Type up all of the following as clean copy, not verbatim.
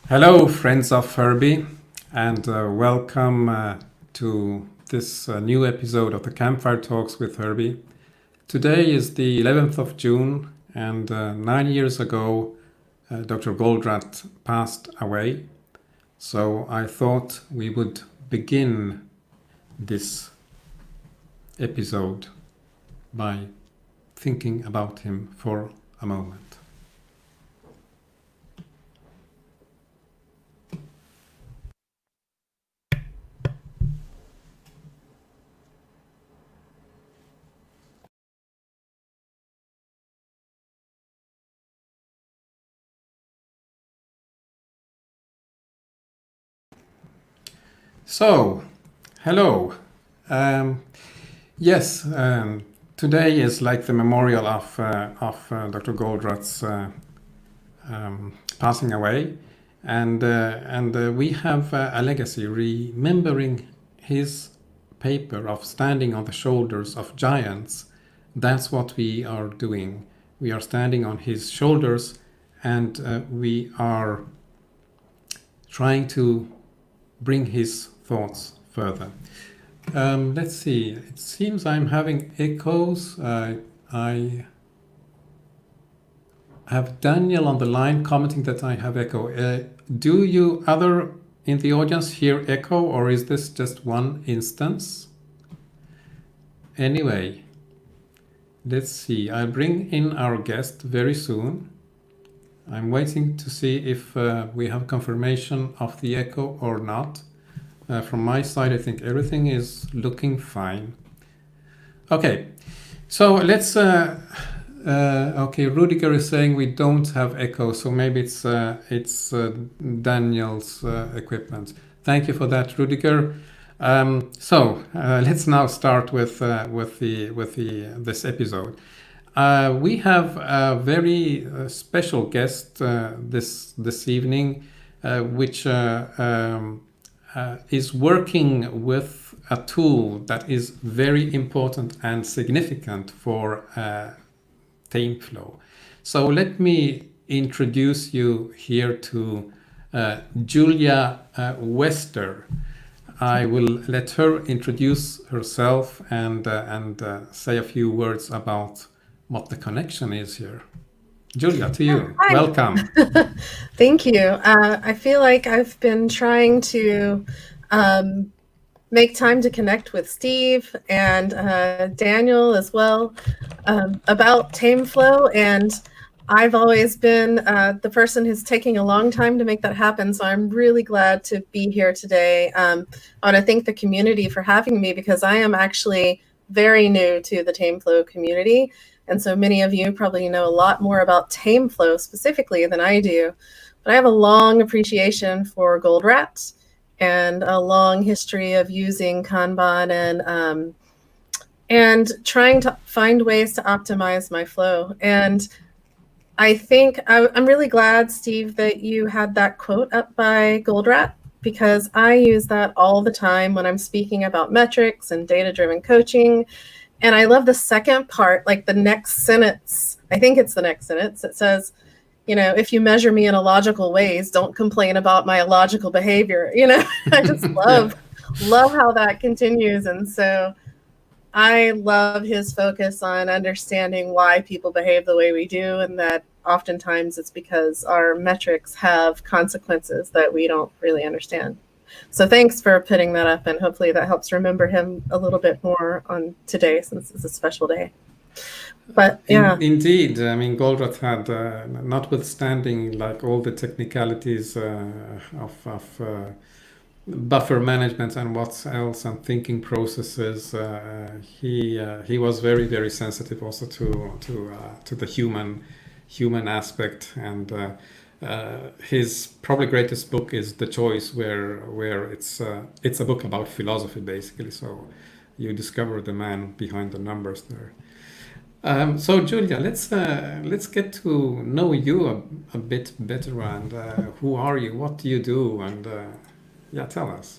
Hello, friends of Herbie, and welcome to this new episode of the Campfire Talks with Herbie. Today is the 11th of June, and 9 years ago, Dr. Goldratt passed away. So I thought we would begin this episode by thinking about him for a moment. So, hello. Yes, today is like the memorial of Dr. Goldratt's passing away, and we have a legacy remembering his paper of standing on the shoulders of giants. That's what we are doing. We are standing on his shoulders, and we are trying to bring his thoughts further. Let's see. It seems I'm having echoes. I have Daniel on the line commenting that I have echo. Do you other in the audience hear echo, or is this just one instance? Anyway, let's see. I'll bring in our guest very soon. I'm waiting to see if we have confirmation of the echo or not. From my side, I think everything is looking fine. Okay, so let's. Okay, Rudiger is saying we don't have echo, so maybe it's Daniel's equipment. Thank you for that, Rudiger. So let's now start with this episode. We have a very special guest this evening, which is working with a tool that is very important and significant for TameFlow. So let me introduce you here to Julia Wester. I will let her introduce herself and say a few words about what the connection is here. Julia, to you. Hi. Welcome. Thank you. I feel like I've been trying to make time to connect with Steve and Daniel as well about TameFlow, and I've always been the person who's taking a long time to make that happen, so I'm really glad to be here today. I want to thank the community for having me, because I am actually very new to the TameFlow community. And so many of you probably know a lot more about TameFlow specifically than I do. But I have a long appreciation for Goldratt and a long history of using Kanban and trying to find ways to optimize my flow. And I think I'm really glad, Steve, that you had that quote up by Goldratt, because I use that all the time when I'm speaking about metrics and data-driven coaching. And I love the second part, like the next sentence. I think it's the next sentence. It says, if you measure me in illogical ways, don't complain about my illogical behavior. I just love how that continues. And so I love his focus on understanding why people behave the way we do, and that oftentimes it's because our metrics have consequences that we don't really understand. So thanks for putting that up, and hopefully that helps remember him a little bit more on today, since it's a special day. But yeah. Indeed. I mean, Goldratt had, notwithstanding like all the technicalities of buffer management and what else and thinking processes, he was very, very sensitive also to the human aspect, and his probably greatest book is The Choice, where it's a book about philosophy basically. So you discover the man behind the numbers there. So Julia, let's get to know you a bit better, and who are you? What do you do? And tell us.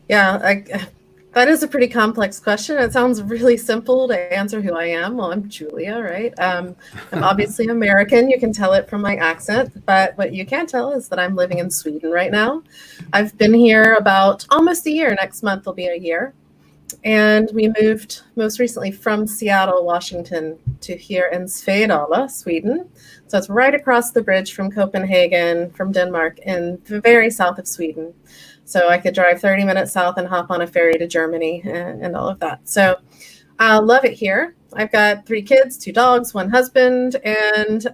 Yeah, That is a pretty complex question. It sounds really simple to answer who I am. Well, I'm Julia, right? I'm obviously American. You can tell it from my accent, but what you can't tell is that I'm living in Sweden right now. I've been here about almost a year. Next month will be a year. And we moved most recently from Seattle, Washington to here in Svedala, Sweden. So it's right across the bridge from Copenhagen, from Denmark, in the very south of Sweden. So I could drive 30 minutes south and hop on a ferry to Germany and all of that. So I love it here. I've got 3 kids, 2 dogs, 1 husband, and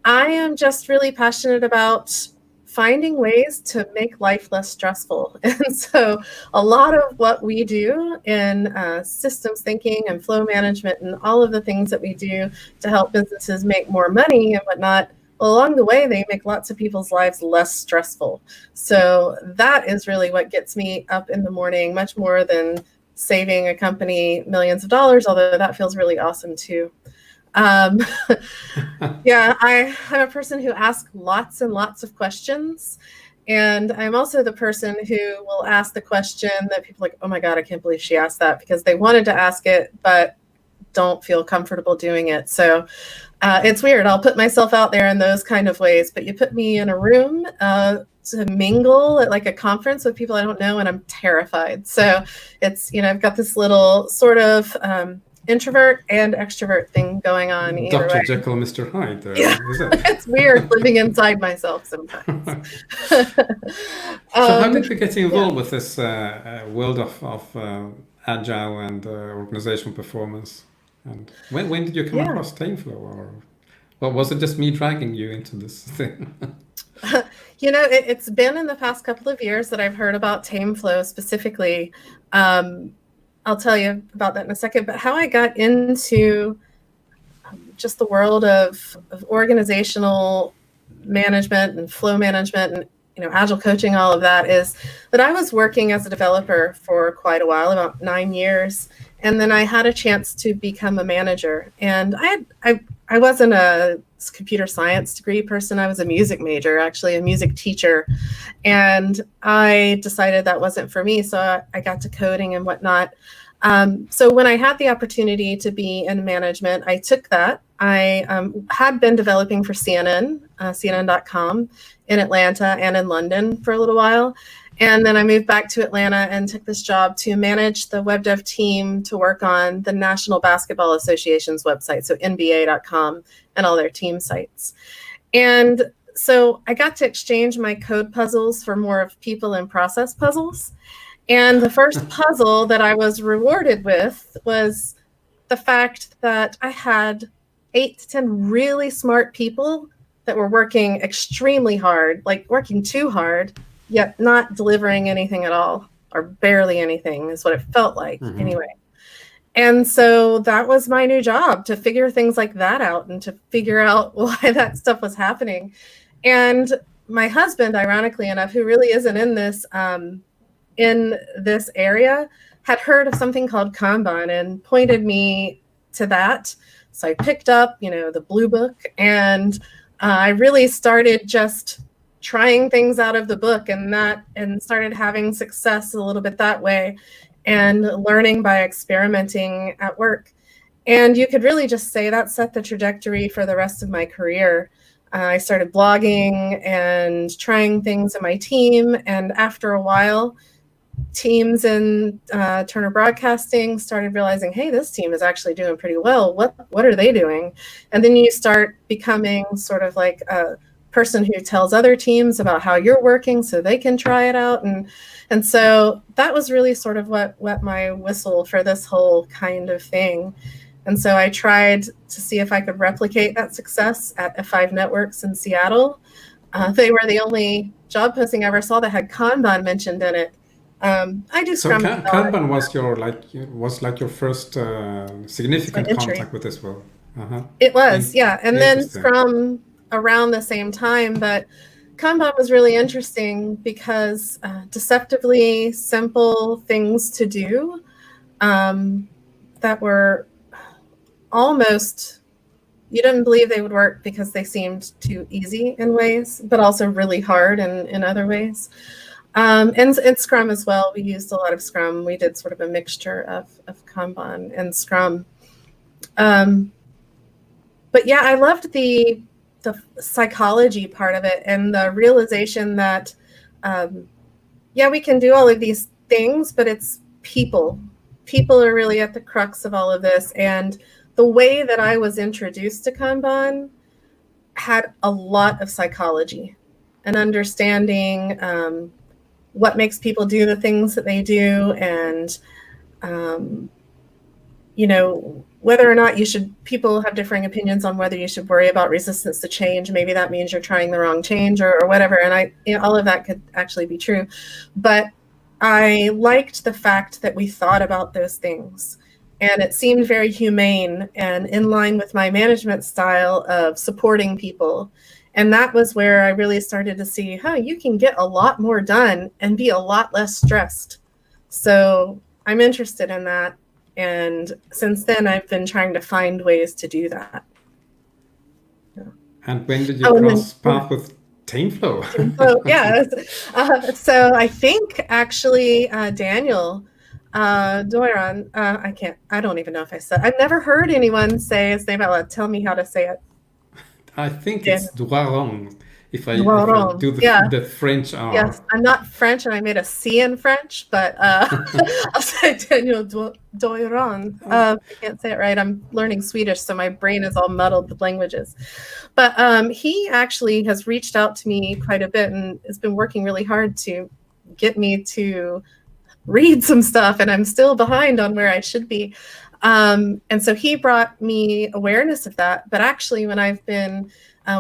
I am just really passionate about finding ways to make life less stressful. And so a lot of what we do in systems thinking and flow management and all of the things that we do to help businesses make more money and whatnot, along the way, they make lots of people's lives less stressful. So that is really what gets me up in the morning, much more than saving a company millions of dollars, although that feels really awesome too. Yeah, I'm a person who asks lots and lots of questions. And I'm also the person who will ask the question that people are like, oh my God, I can't believe she asked that, because they wanted to ask it, but don't feel comfortable doing it. So it's weird. I'll put myself out there in those kind of ways, but you put me in a room to mingle at like a conference with people I don't know, and I'm terrified. So it's, I've got this little sort of introvert and extrovert thing going on. Dr. Jekyll and Mr. Hyde. Yeah. Is it? It's weird living inside myself sometimes. So how did you get involved with this world of Agile and organizational performance? And when did you come across TameFlow? Or was it just me dragging you into this thing? It's been in the past couple of years that I've heard about TameFlow specifically. I'll tell you about that in a second. But how I got into just the world of organizational management and flow management and Agile coaching, all of that, is that I was working as a developer for quite a while, about 9 years. And then I had a chance to become a manager. And I wasn't a computer science degree person. I was a music major, actually a music teacher. And I decided that wasn't for me. So I got to coding and whatnot. So when I had the opportunity to be in management, I took that. I had been developing for CNN, CNN.com in Atlanta and in London for a little while. And then I moved back to Atlanta and took this job to manage the web dev team to work on the National Basketball Association's website, so NBA.com and all their team sites. And so I got to exchange my code puzzles for more of people and process puzzles. And the first puzzle that I was rewarded with was the fact that I had 8 to 10 really smart people that were working extremely hard, like working too hard, yet not delivering anything at all, or barely anything is what it felt like anyway. And so that was my new job, to figure things like that out and to figure out why that stuff was happening. And my husband, ironically enough, who really isn't in this area, had heard of something called Kanban and pointed me to that. So I picked up, the blue book, and I really started just trying things out of the book and started having success a little bit that way, and learning by experimenting at work. And you could really just say that set the trajectory for the rest of my career. I started blogging and trying things in my team. And after a while, teams in Turner Broadcasting started realizing, hey, this team is actually doing pretty well. What are they doing? And then you start becoming sort of like a person who tells other teams about how you're working so they can try it out. And so that was really sort of what wet my whistle for this whole kind of thing. And so I tried to see if I could replicate that success at F5 Networks in Seattle. They were the only job posting I ever saw that had Kanban mentioned in it. I do Scrum. So Kanban was your first significant contact with this world. It was, yeah. And then Scrum around the same time, but Kanban was really interesting because deceptively simple things to do that were almost, you didn't believe they would work because they seemed too easy in ways, but also really hard in other ways. And Scrum as well. We used a lot of Scrum. We did sort of a mixture of Kanban and Scrum. But yeah, I loved the psychology part of it and the realization that, yeah, we can do all of these things, but it's people. People are really at the crux of all of this. And the way that I was introduced to Kanban had a lot of psychology and understanding what makes people do the things that they do, and you know, whether or not people have differing opinions on whether you should worry about resistance to change. Maybe that means you're trying the wrong change or whatever. And all of that could actually be true. But I liked the fact that we thought about those things, and it seemed very humane and in line with my management style of supporting people. And that was where I really started to see, you can get a lot more done and be a lot less stressed. So I'm interested in that. And since then, I've been trying to find ways to do that. Yeah. And when did you cross path with TameFlow? Yeah. So I think actually Daniel Doiron, I don't even know if I said, I've never heard anyone say his name out loud. Tell me how to say it. I think it's Doiron. If I do the French R. Yes, I'm not French, and I made a C in French, but I'll say Daniel Doiron. I can't say it right. I'm learning Swedish, so my brain is all muddled with languages. But he actually has reached out to me quite a bit and has been working really hard to get me to read some stuff, and I'm still behind on where I should be. And so he brought me awareness of that. But actually, when I've been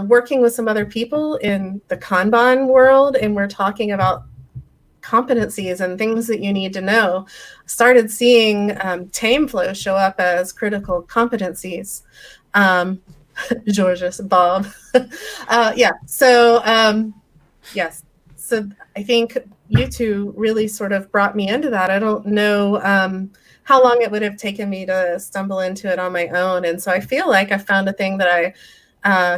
working with some other people in the Kanban world, and we're talking about competencies and things that you need to know, started seeing TameFlow show up as critical competencies. Georges, Bob. Yeah. So, yes. So I think you two really sort of brought me into that. I don't know how long it would have taken me to stumble into it on my own. And so I feel like I found a thing that I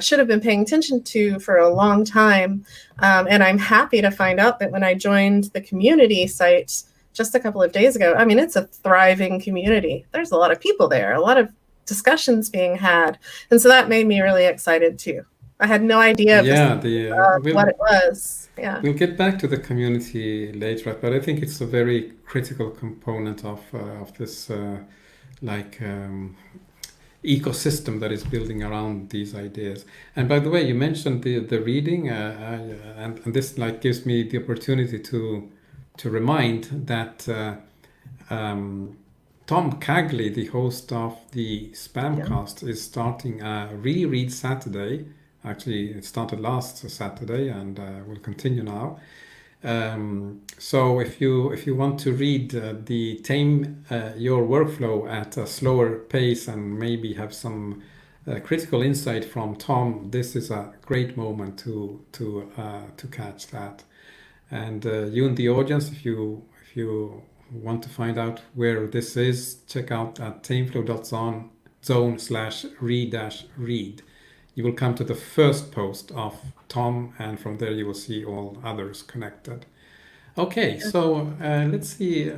should have been paying attention to for a long time. And I'm happy to find out that when I joined the community site just a couple of days ago, I mean, it's a thriving community. There's a lot of people there, a lot of discussions being had. And so that made me really excited too. I had no idea what it was. Yeah. We'll get back to the community later, but I think it's a very critical component of this ecosystem that is building around these ideas. And by the way, you mentioned the reading, and this gives me the opportunity to remind that Tom Cagley, the host of the Spamcast, is starting a Reread Saturday. Actually, it started last Saturday and will continue now. So if you want to read the Tame Your Workflow at a slower pace and maybe have some critical insight from Tom, this is a great moment to catch that. And you in the audience, if you want to find out where this is, check out at tameflow.zone/read. You will come to the first post of Tom, and from there you will see all others connected. Okay, so let's see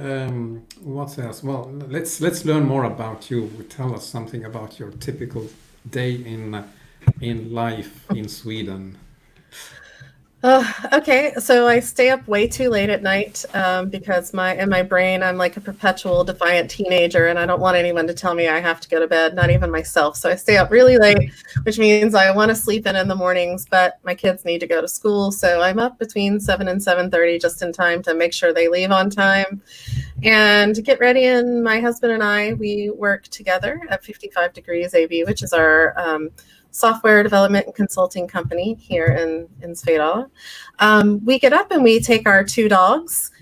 what else. Well, let's learn more about you. Tell us something about your typical day in life in Sweden. Okay, so I stay up way too late at night because in my brain I'm like a perpetual defiant teenager, and I don't want anyone to tell me I have to go to bed, not even myself. So I stay up really late, which means I want to sleep in the mornings, but my kids need to go to school. So I'm up between 7 and 7:30 just in time to make sure they leave on time and get ready. And my husband and I, we work together at 55 Degrees AB, which is our software development and consulting company here in Svedala. We get up and we take our 2 dogs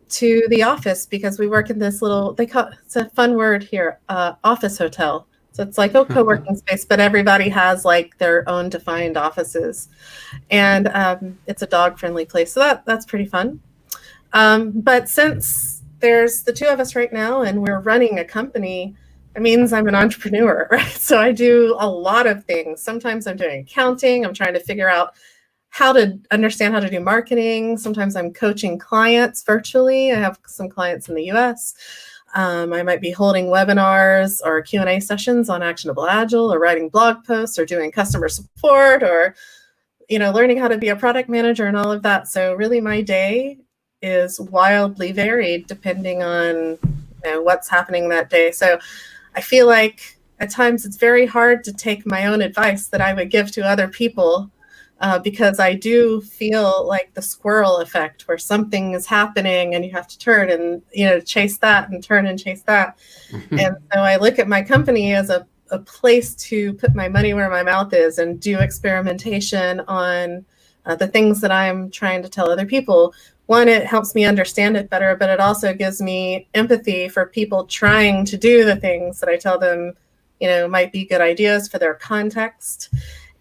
to the office because we work in this little, it's a fun word here, office hotel. So it's like a co-working space, but everybody has like their own defined offices. And it's a dog-friendly place. So that's pretty fun. But since there's the 2 of us right now and we're running a company, it means I'm an entrepreneur, right? So I do a lot of things. Sometimes I'm doing accounting. I'm trying to figure out how to understand how to do marketing. Sometimes I'm coaching clients virtually. I have some clients in the US. I might be holding webinars or Q&A sessions on actionable Agile, or writing blog posts, or doing customer support, or learning how to be a product manager and all of that. So really my day is wildly varied depending on what's happening that day. So I feel like at times it's very hard to take my own advice that I would give to other people, because I do feel like the squirrel effect, where something is happening and you have to turn and chase that, and turn and chase that. And so I look at my company as a place to put my money where my mouth is and do experimentation on the things that I'm trying to tell other people. One, it helps me understand it better, but it also gives me empathy for people trying to do the things that I tell them, might be good ideas for their context.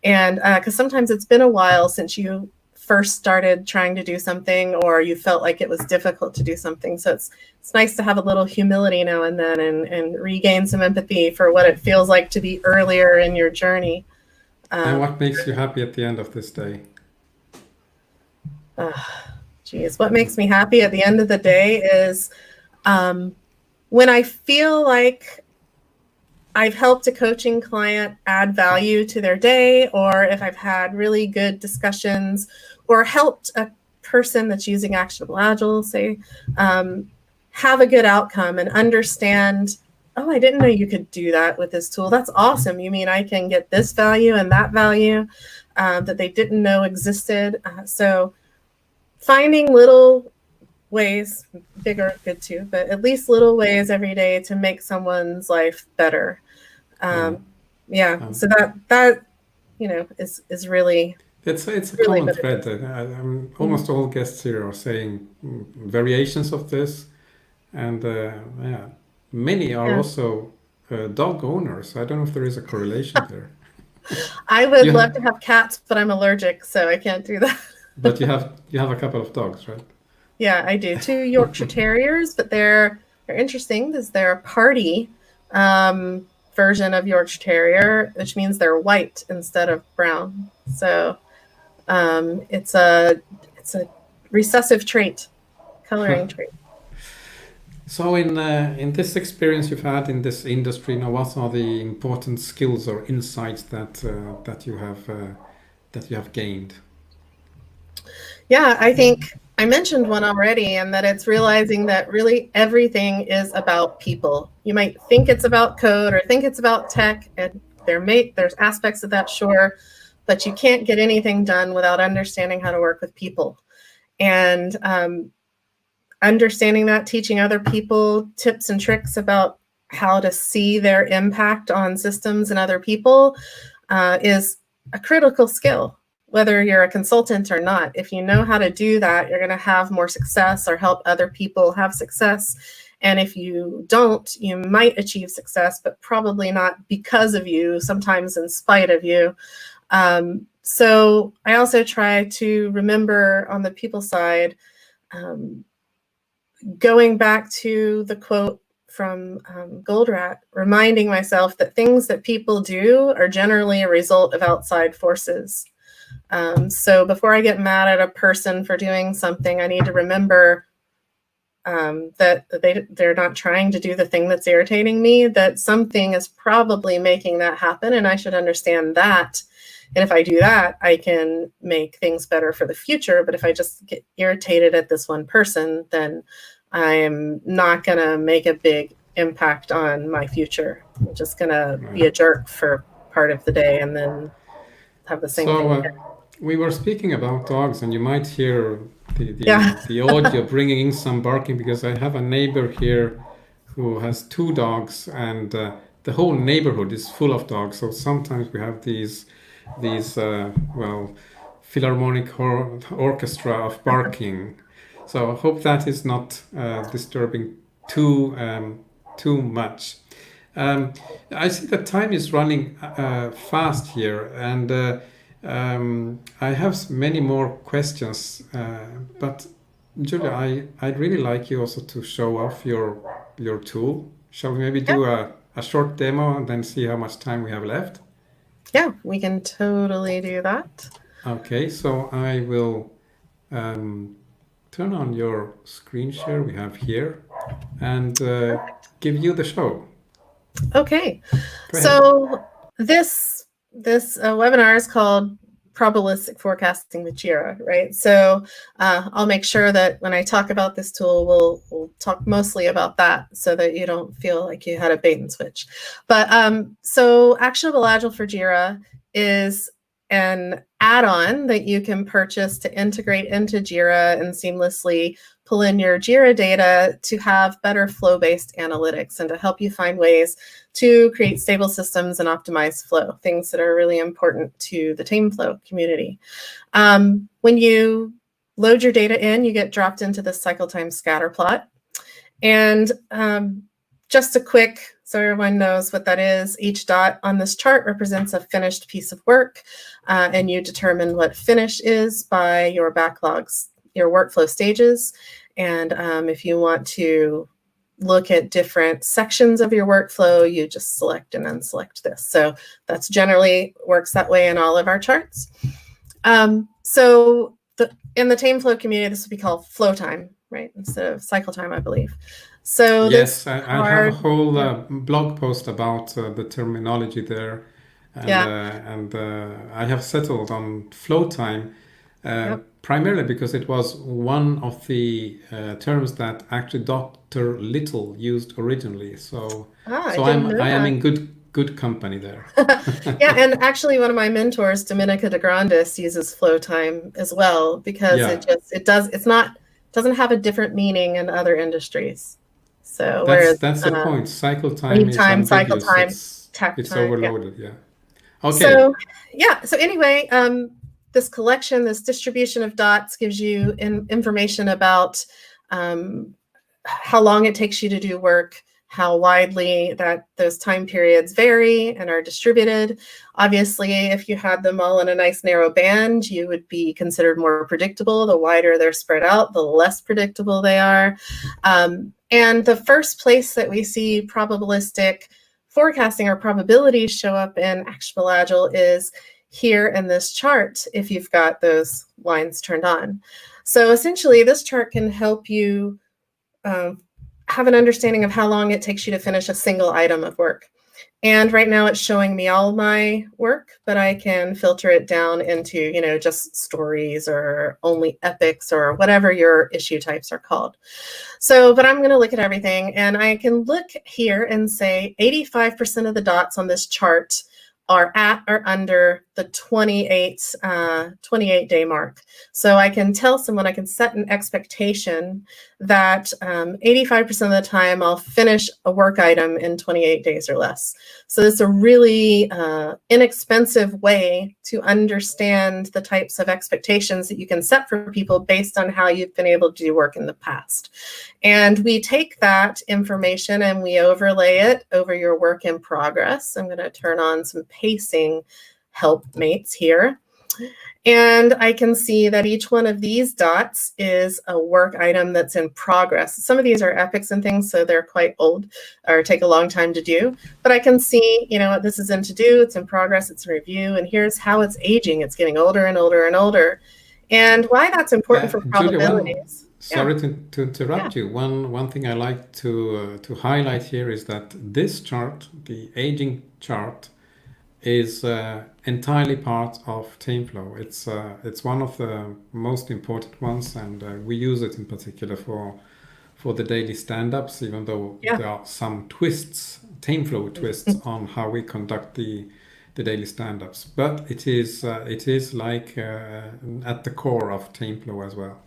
And because sometimes it's been a while since you first started trying to do something, or you felt like it was difficult to do something. So it's nice to have a little humility now and then, and regain some empathy for what it feels like to be earlier in your journey. And what makes you happy at the end of this day? What makes me happy at the end of the day is when I feel like I've helped a coaching client add value to their day, or if I've had really good discussions, or helped a person that's using Actionable Agile, say, have a good outcome and understand, oh, I didn't know you could do that with this tool. That's awesome. You mean I can get this value and that value that they didn't know existed. So finding little ways, bigger, good too, but at least little ways every day to make someone's life better. So that is really, it's a really common thread. Almost all guests here are saying variations of this, and many are also dog owners. I don't know if there is a correlation there. I would love to have cats, but I'm allergic, so I can't do that. But you have a couple of dogs, right? Yeah, I do. 2 Yorkshire Terriers, but they're interesting because they're a party version of Yorkshire Terrier, which means they're white instead of brown. So it's a recessive trait, coloring trait. So in this experience you've had in this industry, what are the important skills or insights that you have gained? Yeah, I think I mentioned one already, and that it's realizing that really everything is about people. You might think it's about code or think it's about tech, and there's aspects of that, sure, but you can't get anything done without understanding how to work with people. And understanding that, teaching other people tips and tricks about how to see their impact on systems and other people is a critical skill. Whether you're a consultant or not, if you know how to do that, you're going to have more success or help other people have success. And if you don't, you might achieve success, but probably not because of you, sometimes in spite of you. So I also try to remember on the people side, going back to the quote from Goldratt, reminding myself that things that people do are generally a result of outside forces. So before I get mad at a person for doing something, I need to remember that they're not trying to do the thing that's irritating me, that something is probably making that happen, and I should understand that. And if I do that, I can make things better for the future. But if I just get irritated at this one person, then I'm not going to make a big impact on my future. I'm just going to be a jerk for part of the day and then have the same thing again. We were speaking about dogs, and you might hear the audio bringing in some barking, because I have a neighbor here who has 2 dogs, and the whole neighborhood is full of dogs. So sometimes we have these philharmonic orchestra of barking. So I hope that is not disturbing too much. I see that time is running fast here, and I have many more questions, but Julia, I'd really like you also to show off your tool. Shall we maybe do a short demo and then see how much time we have left? Yeah, we can totally do that. Okay, so I will turn on your screen share we have here and give you the show. Okay, Go ahead. so this webinar is called Probabilistic Forecasting with JIRA, right? So I'll make sure that when I talk about this tool, we'll talk mostly about that so that you don't feel like you had a bait and switch. But so Actionable Agile for JIRA is an add-on that you can purchase to integrate into JIRA and seamlessly pull in your JIRA data to have better flow-based analytics and to help you find ways to create stable systems and optimize flow, things that are really important to the TameFlow community. When you load your data in, you get dropped into the cycle time scatter plot. And just a quick, so everyone knows what that is, each dot on this chart represents a finished piece of work, and you determine what finish is by your backlogs, your workflow stages. And if you want to look at different sections of your workflow, you just select and unselect this. So that's generally works that way in all of our charts. So in the TameFlow community, this would be called flow time, right? Instead of cycle time, I believe. So yes, I have a whole blog post about the terminology there. And I have settled on flow time primarily because it was one of the terms that actually Dr. Little used originally. So I am in good company there. Yeah, and actually one of my mentors, Dominica de Grandis, uses flow time as well because it doesn't have a different meaning in other industries. So that's the point. Cycle time is ambiguous. Cycle time, it's overloaded. Yeah. Okay. So so anyway, this collection, this distribution of dots gives you information about how long it takes you to do work, how widely those time periods vary and are distributed. Obviously, if you had them all in a nice narrow band, you would be considered more predictable. The wider they're spread out, the less predictable they are. And the first place that we see probabilistic forecasting or probabilities show up in Actionable Agile is here in this chart if you've got those lines turned on. So essentially, this chart can help you have an understanding of how long it takes you to finish a single item of work. And right now it's showing me all my work, but I can filter it down into, just stories or only epics or whatever your issue types are called. So, but I'm going to look at everything and I can look here and say 85% of the dots on this chart are at or under the 28-day mark. So I can tell someone, I can set an expectation that 85% of the time I'll finish a work item in 28 days or less. So it's a really inexpensive way to understand the types of expectations that you can set for people based on how you've been able to do work in the past. And we take that information and we overlay it over your work in progress. I'm going to turn on some pacing helpmates here. And I can see that each one of these dots is a work item that's in progress. Some of these are epics and things, so they're quite old or take a long time to do. But I can see, this is in to do, it's in progress, it's in review, and here's how it's aging. It's getting older and older and older. And why that's important for probabilities. Sorry to interrupt you. One thing I like to highlight here is that this chart, the aging chart, is entirely part of TameFlow. It's one of the most important ones, and we use it in particular for the daily stand-ups, even though there are some twists, TameFlow twists on how we conduct the daily stand-ups. But it is like at the core of TameFlow as well.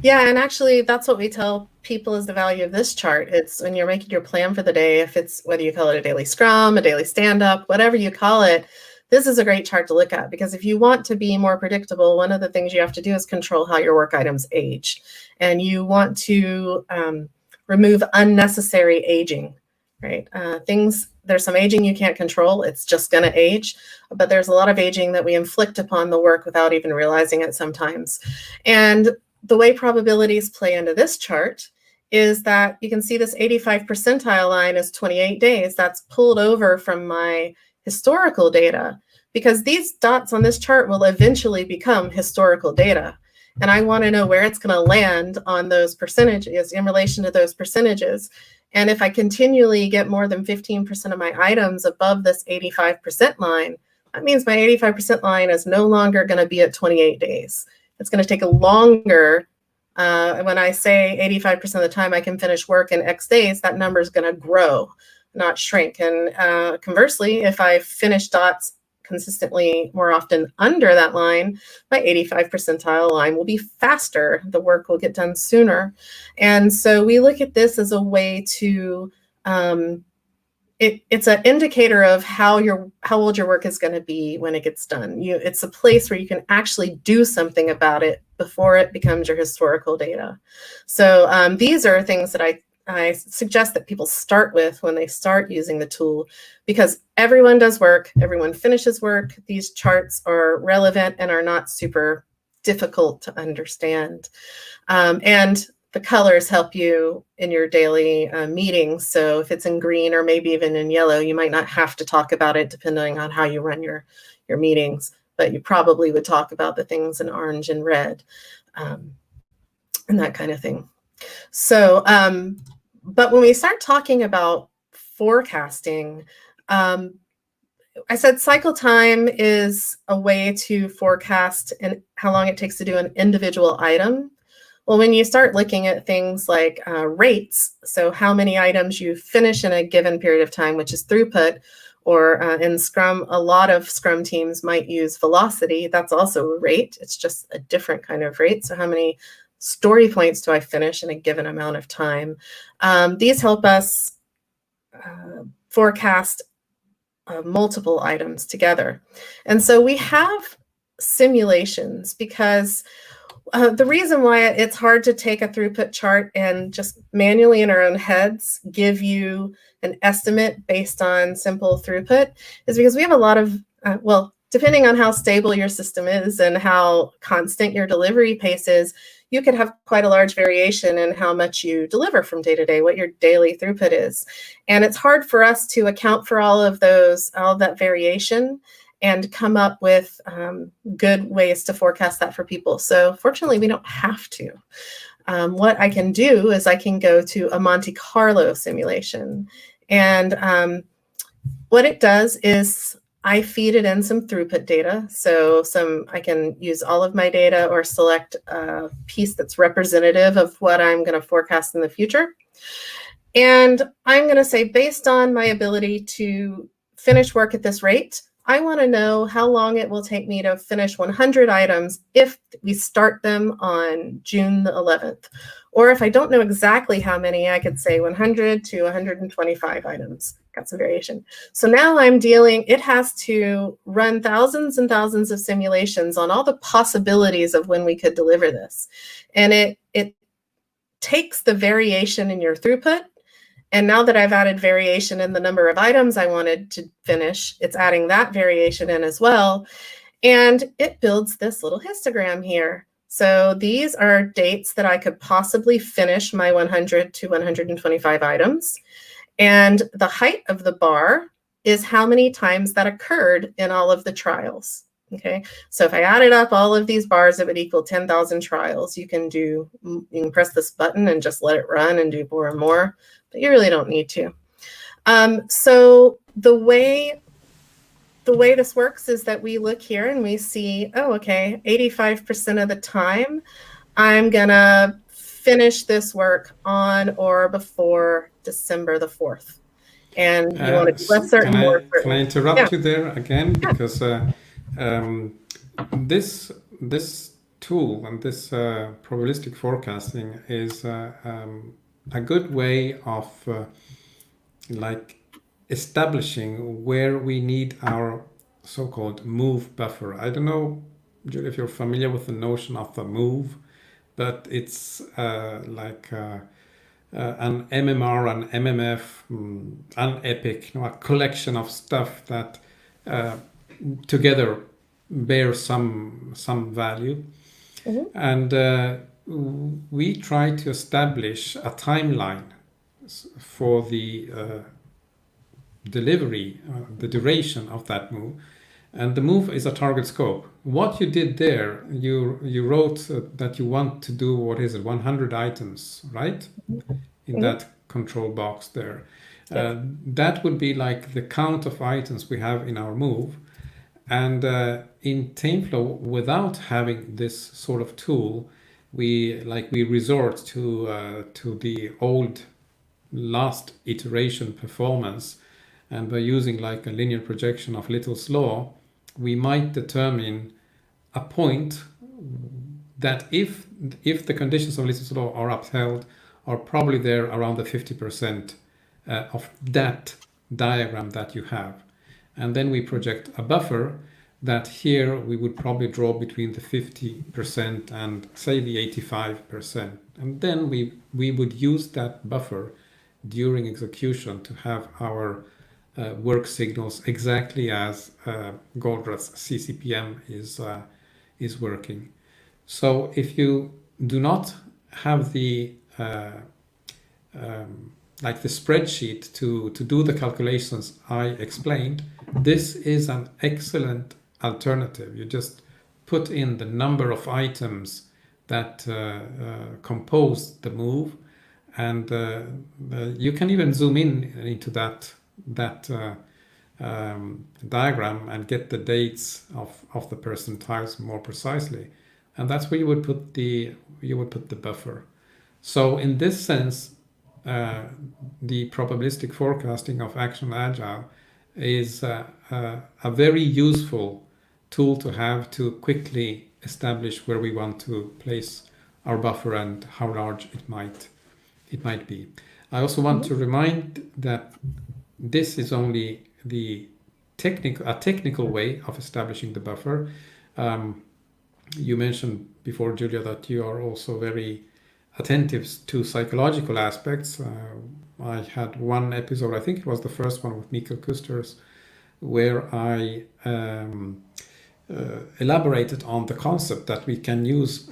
Yeah, and actually that's what we tell people is the value of this chart. It's when you're making your plan for the day, if it's whether you call it a daily scrum, a daily stand-up, whatever you call it, this is a great chart to look at because if you want to be more predictable, one of the things you have to do is control how your work items age. And you want to remove unnecessary aging, right? There's some aging you can't control. It's just going to age. But there's a lot of aging that we inflict upon the work without even realizing it sometimes. And the way probabilities play into this chart is that you can see this 85 percentile line is 28 days. That's pulled over from my historical data, because these dots on this chart will eventually become historical data. And I want to know where it's going to land on those percentages in relation to those percentages. And if I continually get more than 15% of my items above this 85% line, that means my 85% line is no longer going to be at 28 days. It's going to take a longer. When I say 85% of the time I can finish work in X days, that number is going to grow, not shrink. And conversely, if I finish dots consistently more often under that line, my 85 percentile line will be faster. The work will get done sooner. And so we look at this as a way to, it's an indicator of how old your work is going to be when it gets done. It's a place where you can actually do something about it before it becomes your historical data. So these are things that I suggest that people start with when they start using the tool, because everyone does work, everyone finishes work. These charts are relevant and are not super difficult to understand. And the colors help you in your daily meetings. So if it's in green or maybe even in yellow, you might not have to talk about it depending on how you run your meetings, but you probably would talk about the things in orange and red and that kind of thing. So, but when we start talking about forecasting, I said cycle time is a way to forecast and how long it takes to do an individual item. Well, when you start looking at things like rates, so how many items you finish in a given period of time, which is throughput, or in Scrum, a lot of Scrum teams might use velocity. That's also a rate. It's just a different kind of rate. So how many story points do I finish in a given amount of time? These help us forecast multiple items together. And so we have simulations, because the reason why it's hard to take a throughput chart and just manually in our own heads give you an estimate based on simple throughput is because we have a lot of, well, depending on how stable your system is and how constant your delivery pace is, you could have quite a large variation in how much you deliver from day to day, what your daily throughput is. And it's hard for us to account for all of that variation and come up with good ways to forecast that for people. So fortunately, we don't have to. What I can do is I can go to a Monte Carlo simulation. And what it does is I feed it in some throughput data. So I can use all of my data or select a piece that's representative of what I'm going to forecast in the future. And I'm going to say, based on my ability to finish work at this rate, I want to know how long it will take me to finish 100 items if we start them on June the 11th. Or if I don't know exactly how many, I could say 100 to 125 items. Got some variation. So now it has to run thousands and thousands of simulations on all the possibilities of when we could deliver this. And it takes the variation in your throughput. And now that I've added variation in the number of items I wanted to finish, it's adding that variation in as well. And it builds this little histogram here. So these are dates that I could possibly finish my 100 to 125 items. And the height of the bar is how many times that occurred in all of the trials. Okay, so if I added up all of these bars, it would equal 10,000 trials. You can press this button and just let it run and do more and more, but you really don't need to. So the way this works is that we look here and we see, oh, okay, 85% of the time, I'm gonna finish this work on or before December the 4th. And you want to be less certain, more certain. Can I interrupt you there again? Because this tool and this probabilistic forecasting is a good way of establishing where we need our so-called move buffer. I don't know, Julie, if you're familiar with the notion of the move, but it's an MMR, an MMF, an epic, a collection of stuff that together bear some value. Mm-hmm. And we try to establish a timeline for the delivery, the duration of that move. And the move is a target scope. What you did there, you wrote that you want to do, 100 items, right? In that control box there. Yes. That would be like the count of items we have in our move. And in TameFlow, without having this sort of tool, we resort to the old last iteration performance, and by using like a linear projection of Little's law, we might determine a point that if the conditions of Little's law are upheld, are probably there around the 50% of that diagram that you have. And then we project a buffer that here we would probably draw between the 50% and say the 85%. And then we would use that buffer during execution to have our work signals exactly as Goldratt's CCPM is working. So if you do not have the like the spreadsheet to do the calculations I explained, this is an excellent alternative. You just put in the number of items that compose the move, and you can even zoom in into that diagram and get the dates of the percentiles more precisely, and that's where you would put the buffer. So in this sense, the probabilistic forecasting of Action Agile is a very useful tool to have to quickly establish where we want to place our buffer and how large it might be. I also want to remind that this is only a technical way of establishing the buffer. You mentioned before, Julia, that you are also very attentive to psychological aspects. I had one episode, I think it was the first one with Mikkel Kusters, where I elaborated on the concept that we can use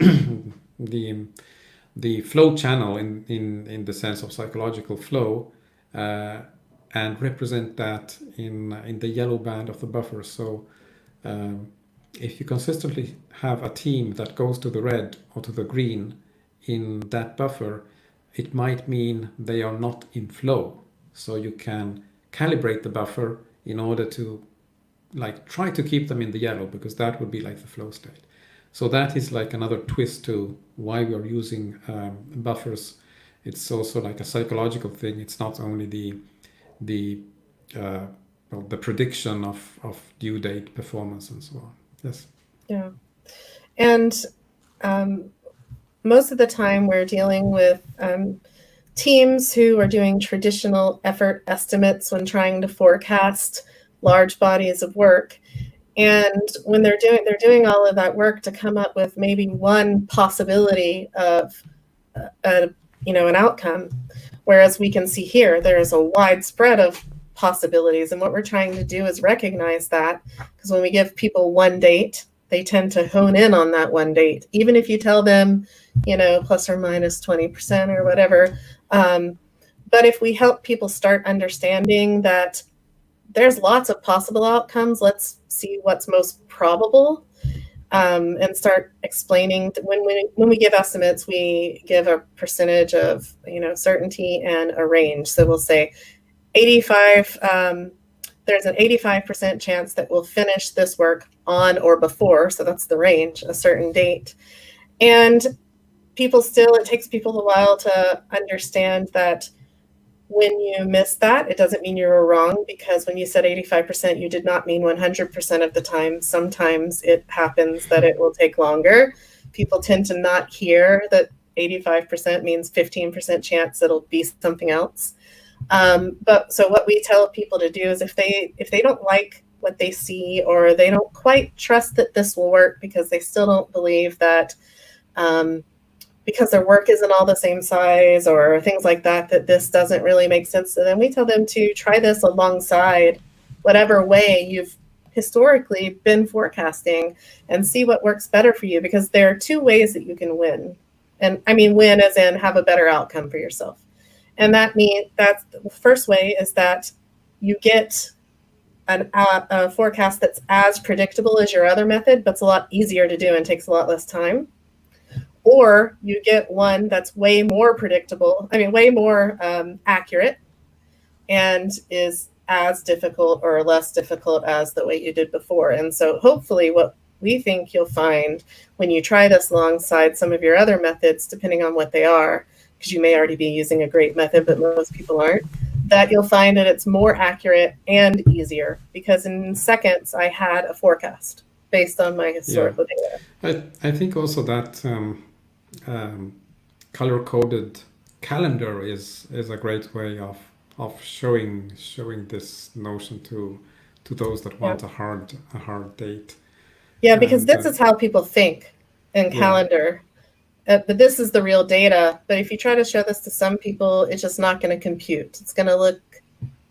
the flow channel in the sense of psychological flow and represent that in the yellow band of the buffer. So if you consistently have a team that goes to the red or to the green in that buffer, it might mean they are not in flow. So you can calibrate the buffer in order to try to keep them in the yellow, because that would be like the flow state. So that is like another twist to why we are using buffers. It's also like a psychological thing. It's not only the prediction of due date, performance, and so on. Yes. Yeah. And most of the time we're dealing with teams who are doing traditional effort estimates when trying to forecast large bodies of work. And when they're doing all of that work to come up with maybe one possibility of an outcome, whereas we can see here there's a wide spread of possibilities. And what we're trying to do is recognize that, because when we give people one date, they tend to hone in on that one date, even if you tell them, plus or minus 20% or whatever. But if we help people start understanding that there's lots of possible outcomes, let's see what's most probable, and start explaining. When we give estimates, we give a percentage of certainty and a range. So we'll say 85. There's an 85% chance that we'll finish this work on or before. So that's the range, a certain date. And it takes people a while to understand that when you miss that, it doesn't mean you were wrong, because when you said 85%, you did not mean 100% of the time. Sometimes it happens that it will take longer. People tend to not hear that 85% means 15% chance it'll be something else. But so what we tell people to do is if they don't like what they see, or they don't quite trust that this will work because they still don't believe that because their work isn't all the same size or things like that, that this doesn't really make sense to them, we tell them to try this alongside whatever way you've historically been forecasting and see what works better for you, because there are two ways that you can win. And I mean win as in have a better outcome for yourself. And that's the first way is that you get a forecast that's as predictable as your other method, but it's a lot easier to do and takes a lot less time. Or you get one that's way more predictable, way more accurate, and is as difficult or less difficult as the way you did before. And so hopefully what we think you'll find when you try this alongside some of your other methods, depending on what they are, because you may already be using a great method, but most people aren't, that you'll find that it's more accurate and easier, because in seconds I had a forecast based on my historical data. I think also that color-coded calendar is a great way of showing this notion to those that want a hard date. Yeah, because this is how people think in calendar. But this is the real data. But if you try to show this to some people, it's just not going to compute. It's going to look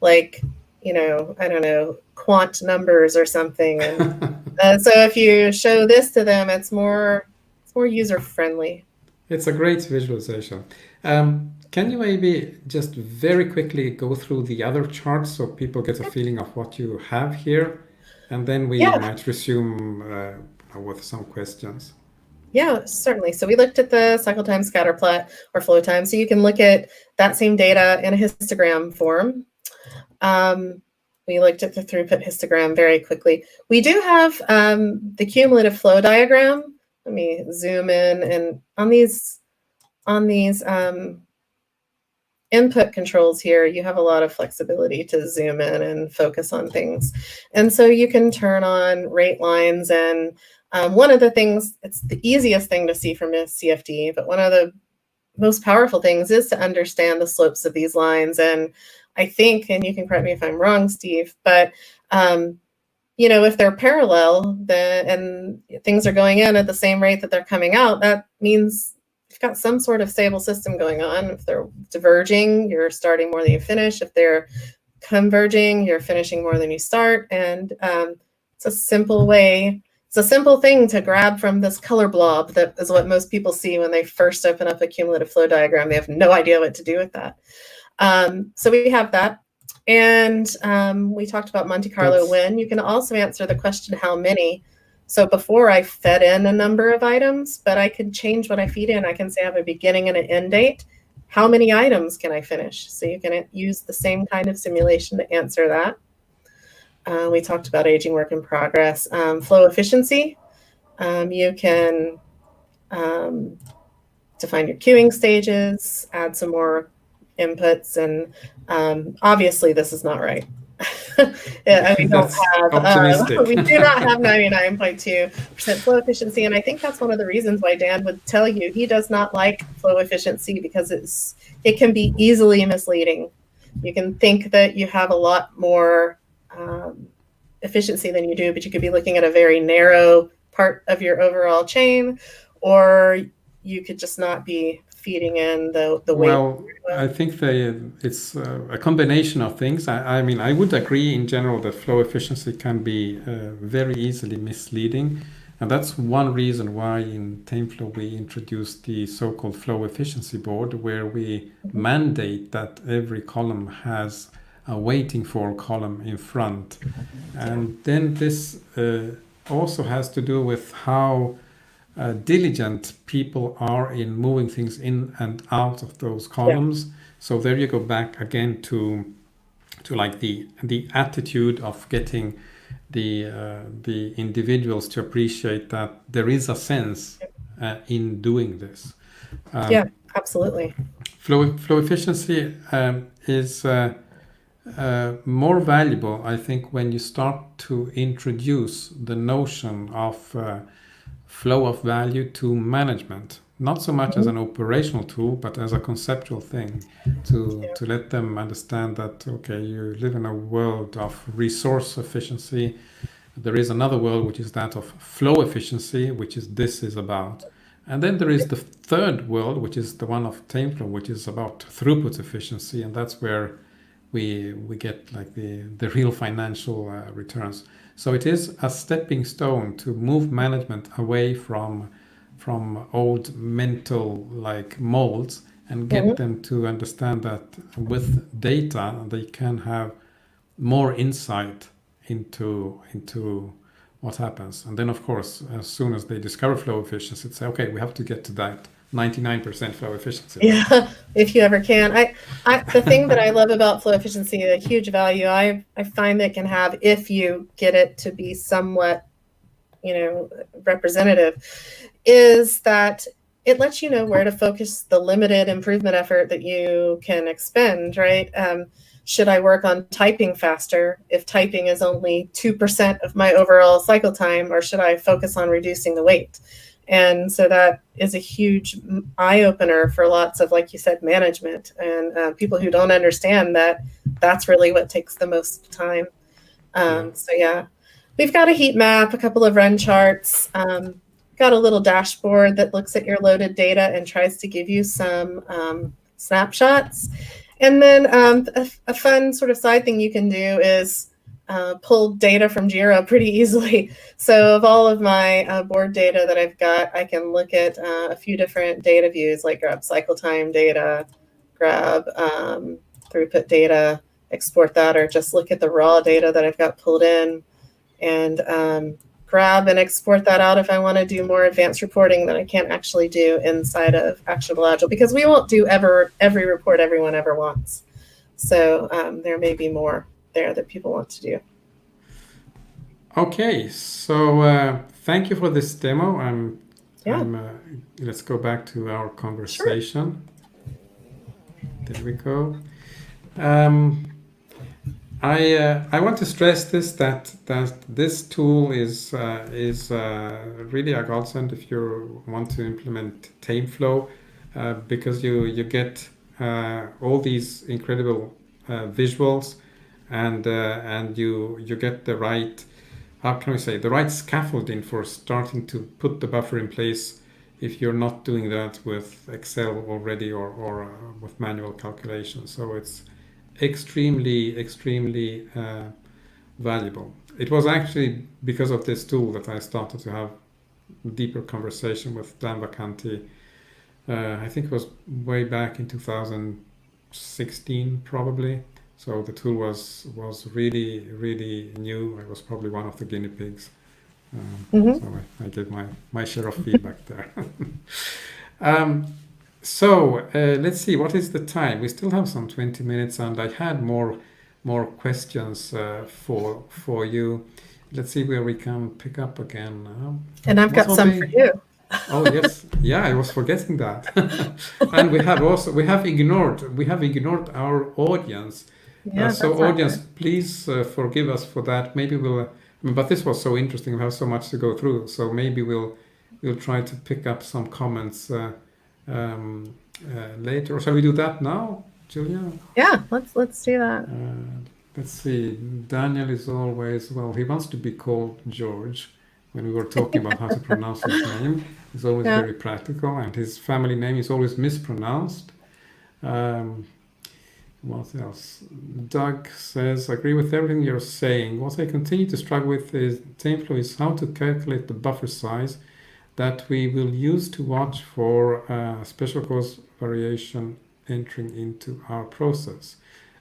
like, I don't know, quant numbers or something. And so if you show this to them, it's more user friendly. It's a great visualization. Can you maybe just very quickly go through the other charts so people get a feeling of what you have here? And then we might resume with some questions. Yeah, certainly. So we looked at the cycle time scatter plot or flow time. So you can look at that same data in a histogram form. We looked at the throughput histogram very quickly. We do have the cumulative flow diagram. Let me zoom in, and on these input controls here, you have a lot of flexibility to zoom in and focus on things. And so you can turn on rate lines, and one of the things, it's the easiest thing to see from a CFD, but one of the most powerful things is to understand the slopes of these lines. And I think, and you can correct me if I'm wrong, Steve, but if they're parallel and things are going in at the same rate that they're coming out, that means you've got some sort of stable system going on. If they're diverging, you're starting more than you finish. If they're converging, you're finishing more than you start. And it's a simple way. It's a simple thing to grab from this color blob that is what most people see when they first open up a cumulative flow diagram. They have no idea what to do with that. So we have that. And we talked about Monte Carlo when. You can also answer the question, how many? So before I fed in a number of items, but I could change what I feed in. I can say I have a beginning and an end date. How many items can I finish? So you can use the same kind of simulation to answer that. We talked about aging work in progress. Flow efficiency. You can define your queuing stages, add some more inputs, and obviously this is not right. We do not have 99.2% flow efficiency, and I think that's one of the reasons why Dan would tell you he does not like flow efficiency, because it can be easily misleading. You can think that you have a lot more efficiency than you do, but you could be looking at a very narrow part of your overall chain, or you could just not be feeding in the way. Well, I think it's a combination of things. I would agree in general that flow efficiency can be very easily misleading. And that's one reason why in TameFlow we introduced the so-called flow efficiency board, where we mandate that every column has a waiting for column in front. And then this also has to do with how diligent people are in moving things in and out of those columns. So there you go back again to like the attitude of getting the individuals to appreciate that there is a sense in doing this. Yeah, absolutely. Flow efficiency is more valuable, I think, when you start to introduce the notion of flow of value to management, not so much as an operational tool, but as a conceptual thing to let them understand that, okay, you live in a world of resource efficiency. There is another world, which is that of flow efficiency, which is this is about. And then there is the third world, which is the one of TameFlow, which is about throughput efficiency. And that's where we get like the real financial returns. So it is a stepping stone to move management away from old mental like molds and get them to understand that with data they can have more insight into what happens. And then, of course, as soon as they discover flow efficiency, it's okay, we have to get to that 99% flow efficiency. Yeah, if you ever can. The thing that I love about flow efficiency, a huge value I find that can have, if you get it to be somewhat, representative, is that it lets you know where to focus the limited improvement effort that you can expend, right? Should I work on typing faster if typing is only 2% of my overall cycle time, or should I focus on reducing the weight? And so that is a huge eye-opener for lots of, like you said, management and people who don't understand that that's really what takes the most time. So yeah, we've got a heat map, a couple of run charts, got a little dashboard that looks at your loaded data and tries to give you some snapshots. And then a fun sort of side thing you can do is pull data from JIRA pretty easily. So of all of my board data that I've got, I can look at a few different data views, like grab cycle time data, grab throughput data, export that, or just look at the raw data that I've got pulled in, and grab and export that out if I want to do more advanced reporting that I can't actually do inside of Actionable Agile, because we won't do every report everyone ever wants. So there may be more there that people want to do. Okay, so thank you for this demo. Let's go back to our conversation. Sure. There we go. I want to stress that this tool is really a godsend if you want to implement TameFlow, because you get all these incredible visuals, and you get the right, how can we say, the right scaffolding for starting to put the buffer in place if you're not doing that with Excel already or with manual calculations. So it's extremely valuable. It was actually because of this tool that I started to have deeper conversation with Dan Vacanti. I think it was way back in 2016 probably. So the tool was really new. I was probably one of the guinea pigs. So I gave my share of feedback there. So let's see, what is the time? We still have some 20 minutes, and I had more questions for you. Let's see where we can pick up again. And I've got some for you. Oh yes, yeah, I was forgetting that. And we have ignored our audience. Yeah, so audience, please forgive us for that. Maybe but this was so interesting. We have so much to go through. So maybe we'll try to pick up some comments later. Or shall we do that now, Julia? Yeah, let's do that. Let's see. Daniel is always, he wants to be called George. When we were talking about how to pronounce his name, he's always very practical, and his family name is always mispronounced. What else? Doug says, agree with everything you're saying. What I continue to struggle with is TameFlow is how to calculate the buffer size that we will use to watch for special cause variation entering into our process.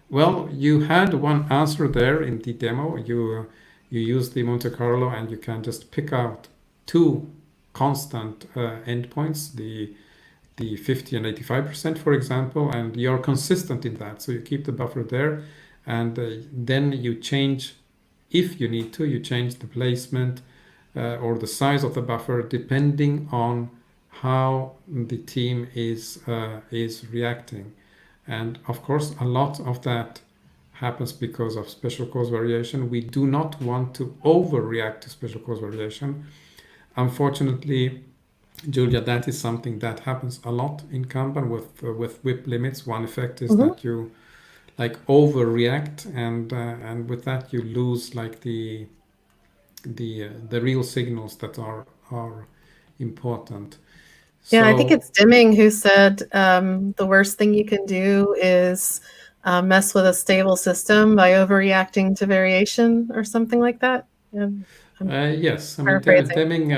Well, you had one answer there in the demo. You use the Monte Carlo, and you can just pick out two constant endpoints, the 50 and 85%, for example, and you're consistent in that. So you keep the buffer there, and then you change, if you need to, you change the placement or the size of the buffer depending on how the team is reacting. And of course, a lot of that happens because of special cause variation. We do not want to overreact to special cause variation. Unfortunately, Julia, that is something that happens a lot in Kanban with WIP limits. One effect is that you overreact, and with that you lose the real signals that are important. Yeah, I think it's Deming who said the worst thing you can do is mess with a stable system by overreacting to variation or something like that. Yes, I mean, Deming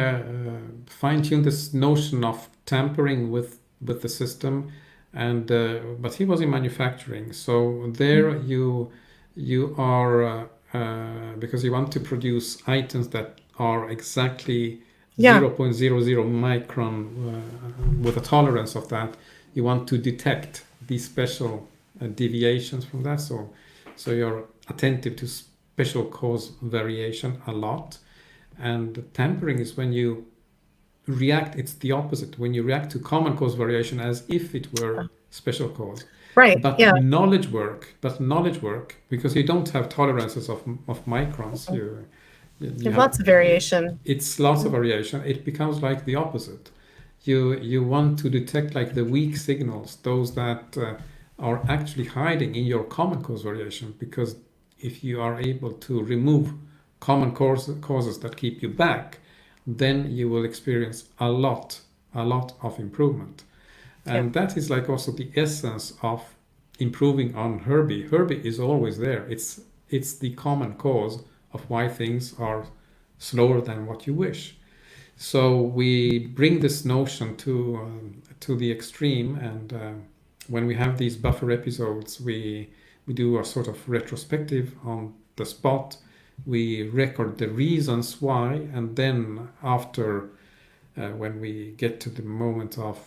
fine-tuned this notion of tampering with the system, and but he was in manufacturing, so there you you are because you want to produce items that are exactly Yeah. 0.00 micron with a tolerance of that. You want to detect these special deviations from that. So you're attentive to special cause variation a lot. And tampering is when you react, it's the opposite. When you react to common cause variation as if it were special cause. Right. But Yeah. knowledge work, because you don't have tolerances of microns, You have lots of variation. it's lots of variation. It becomes like the opposite. You want to detect like the weak signals, those that are actually hiding in your common cause variation, because if you are able to remove common causes that keep you back, then you will experience a lot of improvement. And that is like also the essence of improving on Herbie. Herbie is always there. It's the common cause of why things are slower than what you wish. So we bring this notion to the extreme, and when we have these buffer episodes, we do a sort of retrospective on the spot. We record the reasons why, and then after when we get to the moment of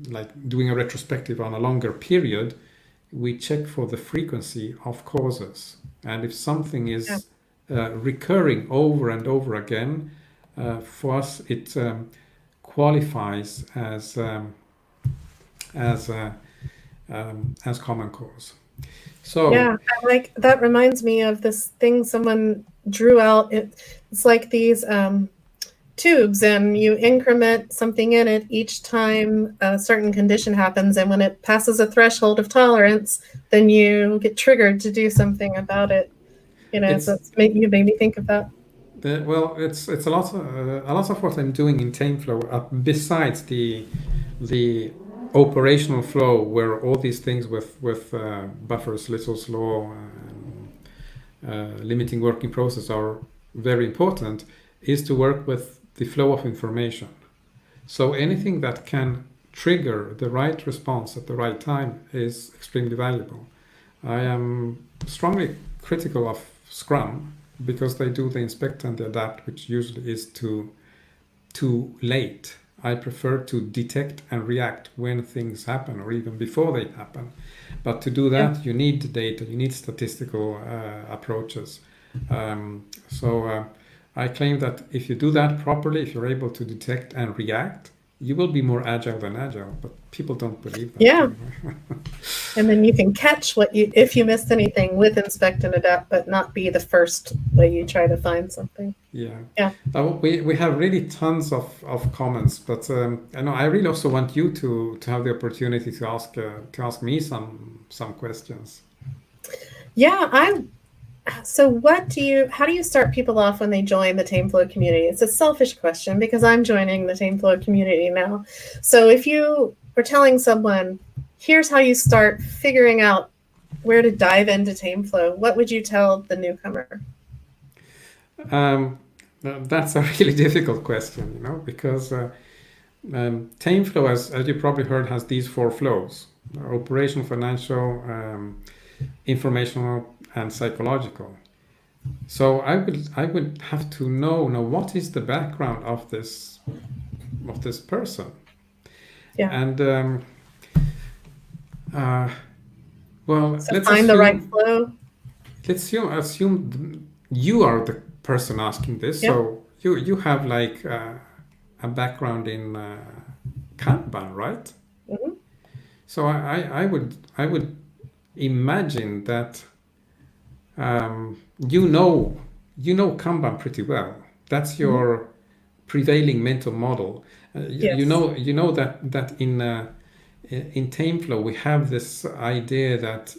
like doing a retrospective on a longer period, we check for the frequency of causes, and if something is recurring over and over again, for us it qualifies as common cause. So yeah, like that reminds me of this thing someone drew out. It's like these tubes, and you increment something in it each time a certain condition happens, and when it passes a threshold of tolerance, then you get triggered to do something about it. You know, so you made me think of that. Well, it's a lot of what I'm doing in TameFlow, besides the operational flow, where all these things with buffers, Little's law, limiting working process are very important, is to work with the flow of information. So anything that can trigger the right response at the right time is extremely valuable. I am strongly critical of Scrum because they do the inspect and the adapt, which usually is too late. I prefer to detect and react when things happen, or even before they happen. But to do that, you need data, you need statistical approaches. So I claim that if you do that properly, if you're able to detect and react, you will be more agile than agile. But people don't believe that. Yeah. And then you can catch if you missed anything with inspect and adapt, but not be the first way you try to find something. Yeah. We have really tons of comments, but I know I really also want you to have the opportunity to ask me some questions. Yeah, so how do you start people off when they join the TameFlow community? It's a selfish question because I'm joining the TameFlow community now. So if you were telling someone, here's how you start figuring out where to dive into TameFlow, what would you tell the newcomer? That's a really difficult question, because TameFlow, as you probably heard, has these 4 flows: operational, financial, informational, and psychological. So I would have to know what is the background of this person. Yeah. And well, so let's find the right flow. Let's assume you are the person asking this. Yeah. So you have like a background in Kanban, right? Mm-hmm. So I would imagine that you know Kanban pretty well. That's your prevailing mental model. Yes. You know that in TameFlow we have this idea that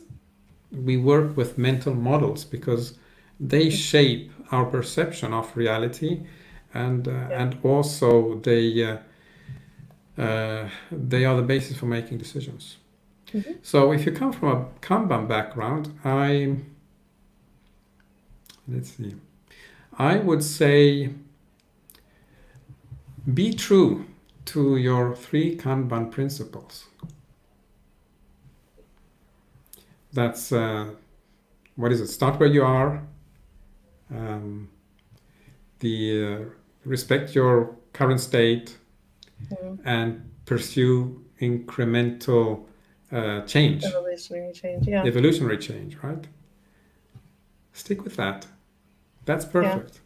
we work with mental models because they shape our perception of reality, and also they are the basis for making decisions. Mm-hmm. So if you come from a Kanban background, I would say be true to your 3 Kanban principles. That's what is it? Start where you are. Respect your current state and pursue incremental change. Evolutionary change, yeah. Evolutionary change, right? Stick with that. That's perfect. Yeah.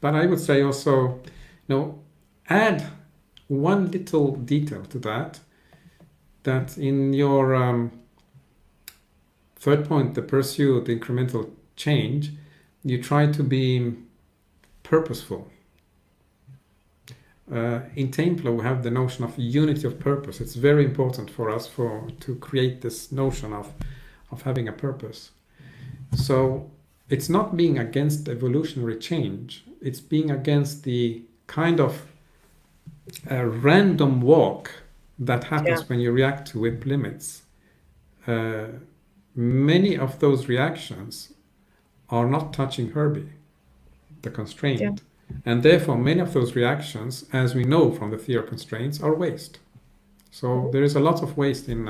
But I would say also, add one little detail to that in your third point, the pursue the incremental change, you try to be purposeful. In TameFlow, we have the notion of unity of purpose. It's very important for us to create this notion of having a purpose. So it's not being against evolutionary change. It's being against the kind of random walk that happens when you react to WIP limits. Many of those reactions are not touching Herbie, the constraint. Yeah. And therefore, many of those reactions, as we know from the theory of constraints, are waste. So there is a lot of waste in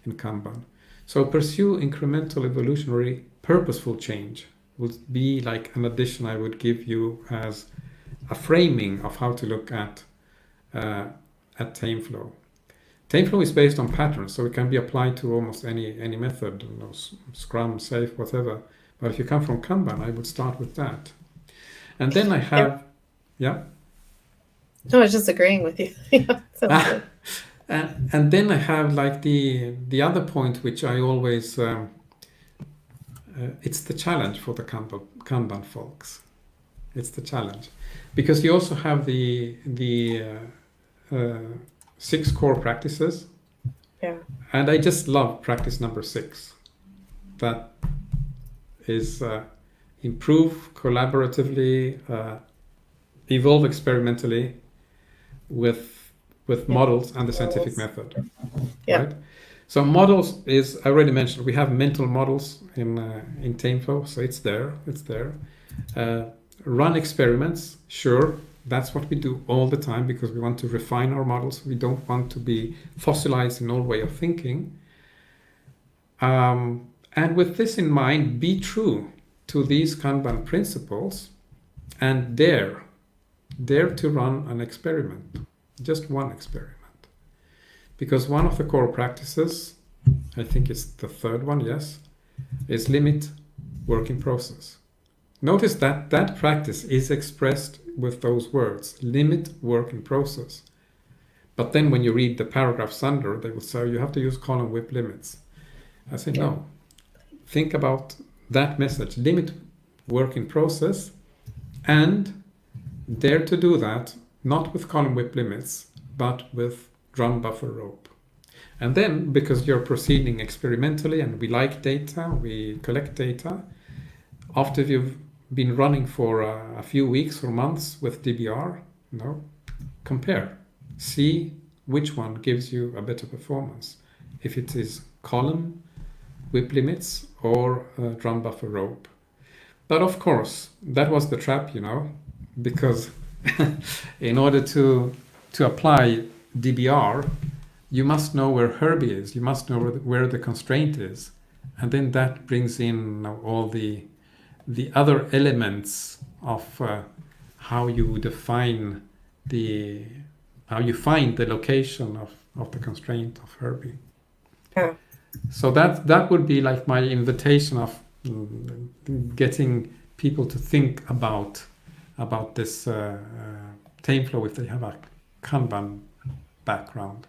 Kanban. So pursue incremental evolutionary purposeful change would be like an addition I would give you as a framing of how to look at TameFlow. TameFlow is based on patterns, so it can be applied to almost any method, Scrum, Safe, whatever. But if you come from Kanban, I would start with that. And then I have, yeah. No, I was just agreeing with you. And then I have like the other point, which I always, it's the challenge for the Kanban folks. It's the challenge, because you also have the 6 core practices. Yeah. And I just love practice number 6. That is improve collaboratively, evolve experimentally with models and the scientific method. Yeah. Right? So models is, I already mentioned, we have mental models in TameFlow, so it's there. Run experiments, sure. That's what we do all the time because we want to refine our models. We don't want to be fossilized in old way of thinking. And with this in mind, be true to these Kanban principles and dare to run an experiment, just one experiment. Because one of the core practices, I think it's the third one, yes, is limit work in process. Notice that practice is expressed with those words, limit work in process. But then when you read the paragraphs under, they will say you have to use column WIP limits. I say, no. Think about that message, limit work in process, and dare to do that, not with column WIP limits, but with drum buffer rope. And then, because you're proceeding experimentally and we like data, we collect data, after you've been running for a few weeks or months with DBR, compare. See which one gives you a better performance. If it is column WIP limits or drum buffer rope. But of course, that was the trap, because in order to apply DBR, you must know where Herbie is. You must know where the constraint is. And then that brings in all the other elements of how you define how you find the location of the constraint of Herbie. Yeah. So that would be like my invitation of getting people to think about this TameFlow if they have a Kanban background.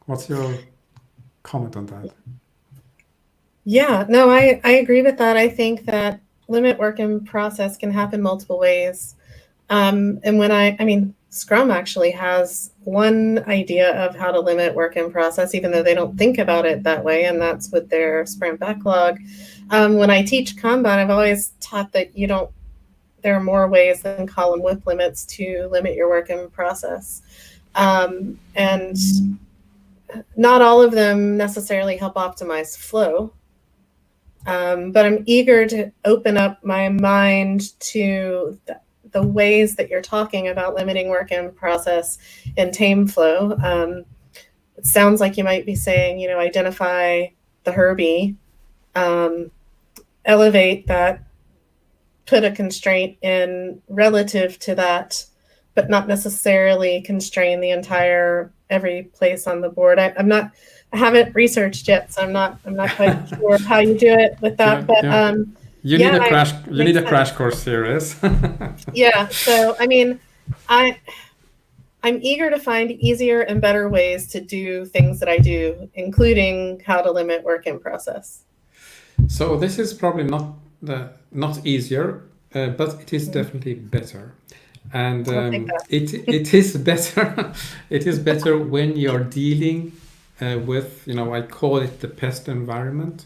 What's your comment on that? Yeah, no, I agree with that. I think that limit work in process can happen multiple ways. And when Scrum actually has one idea of how to limit work in process, even though they don't think about it that way, and that's with their sprint backlog. When I teach Kanban, I've always taught that there are more ways than column WIP limits to limit your work in process. And not all of them necessarily help optimize flow. But I'm eager to open up my mind to the ways that you're talking about limiting work in process in TameFlow. It sounds like you might be saying, identify the Herbie elevate that, put a constraint in relative to that, but not necessarily constrain the entire every place on the board. I haven't researched yet, so I'm not quite sure how you do it with that. But you need a crash. You need a crash course series. Yeah. So I mean, I'm eager to find easier and better ways to do things that I do, including how to limit work in process. So this is probably not easier, but it is definitely better. And it is better. It is better when you're dealing with, I call it the pest environment,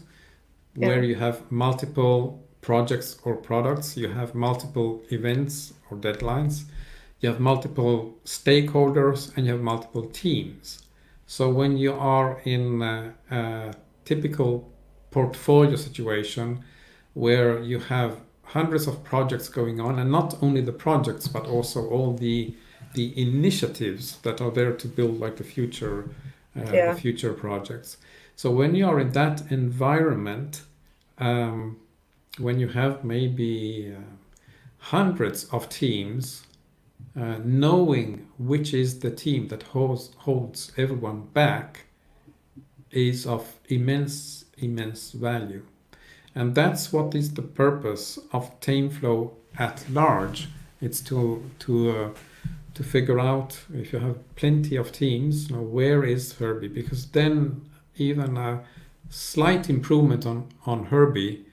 where you have multiple projects or products, you have multiple events or deadlines, you have multiple stakeholders, and you have multiple teams. So when you are in a typical portfolio situation where you have hundreds of projects going on, and not only the projects but also all the initiatives that are there to build like the future projects. So when you are in that environment, when you have maybe hundreds of teams, knowing which is the team that holds everyone back is of immense value. And that's what is the purpose of TameFlow at large. It's to figure out, if you have plenty of teams, where is Herbie? Because then even a slight improvement on Herbie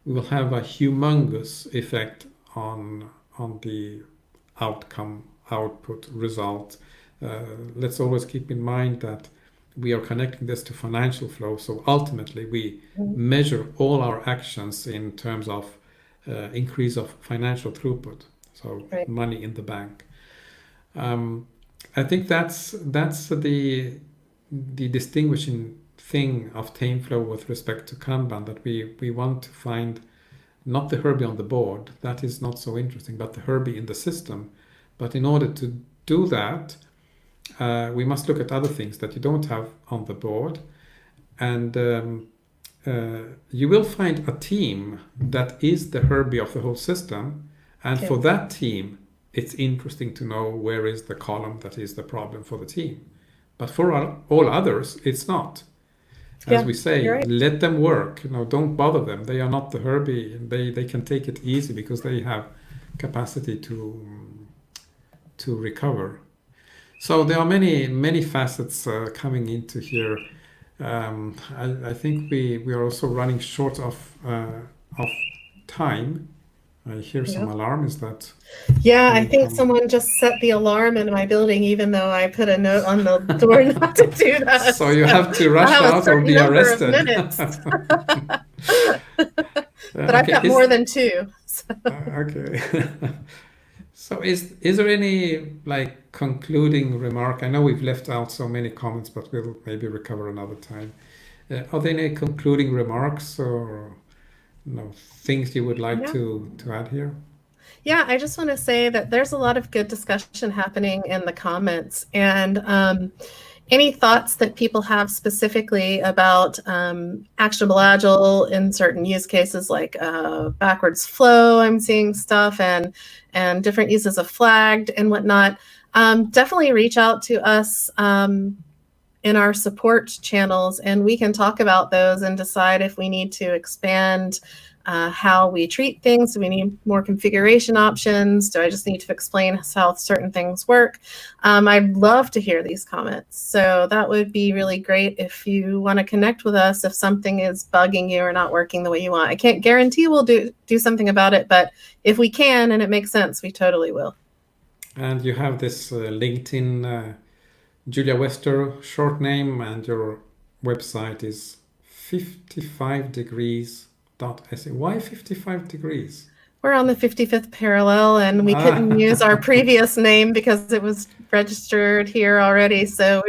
will have a humongous effect on the output result. Let's always keep in mind that we are connecting this to financial flow. So ultimately, we measure all our actions in terms of increase of financial throughput, so money in the bank. I think that's the distinguishing thing of TameFlow with respect to Kanban, that we want to find not the Herbie on the board, that is not so interesting, but the Herbie in the system. But in order to do that, we must look at other things that you don't have on the board. And you will find a team that is the Herbie of the whole system. And for that team, it's interesting to know where is the column that is the problem for the team. But for all others, it's not. As we say, let them work. Don't bother them. They are not the Herbie. They can take it easy because they have capacity to recover. So there are many facets coming into here. I think we are also running short of time. I hear some alarm. Is that? Yeah, I think someone just set the alarm in my building, even though I put a note on the door not to do that. So you have to rush out or be arrested. But I've got more than two. So. Okay. So is there any concluding remark? I know we've left out so many comments, but we'll maybe recover another time. Are there any concluding remarks or things you would like to add here? Yeah, I just want to say that there's a lot of good discussion happening in the comments, and any thoughts that people have specifically about actionable Agile in certain use cases, like backwards flow, I'm seeing stuff, and different uses of flagged and whatnot, definitely reach out to us in our support channels, and we can talk about those and decide if we need to expand how we treat things. Do we need more configuration options? Do I just need to explain how certain things work? I'd love to hear these comments. So that would be really great if you want to connect with us if something is bugging you or not working the way you want. I can't guarantee we'll do something about it, but if we can and it makes sense, we totally will. And you have this LinkedIn, Julia Wester, short name, and your website is 55degrees.se. Why 55 degrees? We're on the 55th parallel, and we couldn't use our previous name because it was registered here already. So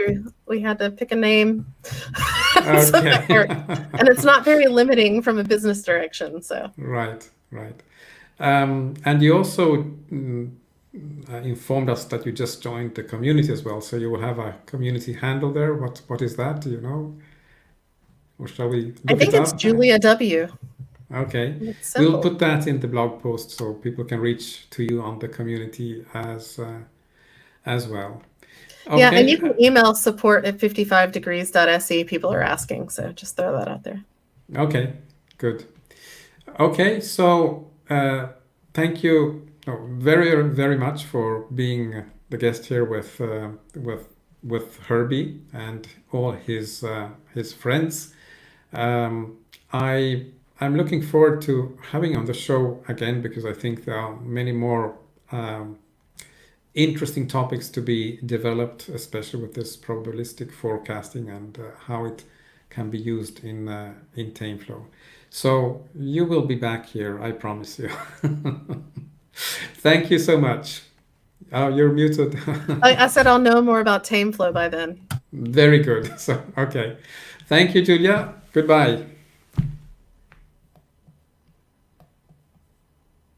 we had to pick a name. Okay. And it's not very limiting from a business direction. So Right. And you also informed us that you just joined the community as well. So you will have a community handle there. What is that? Do you know? or shall we I look think it it's up? Julia W. Okay, It's we'll simple. put that in the blog post so people can reach to you on the community as well. Yeah, and you Okay, can email support@55degrees.se. People are asking, so just throw that out there. okay, good. Okay, so thank you very very much for being the guest here with Herbie and all his friends. Um, I'm looking forward to having on the show again because I think there are many more interesting topics to be developed, especially with this probabilistic forecasting and how it can be used in TameFlow. So you will be back here, I promise you. Thank you so much. Oh, you're muted. I said I'll know more about TameFlow by then. Very good. So, okay. Thank you, Julia. Goodbye.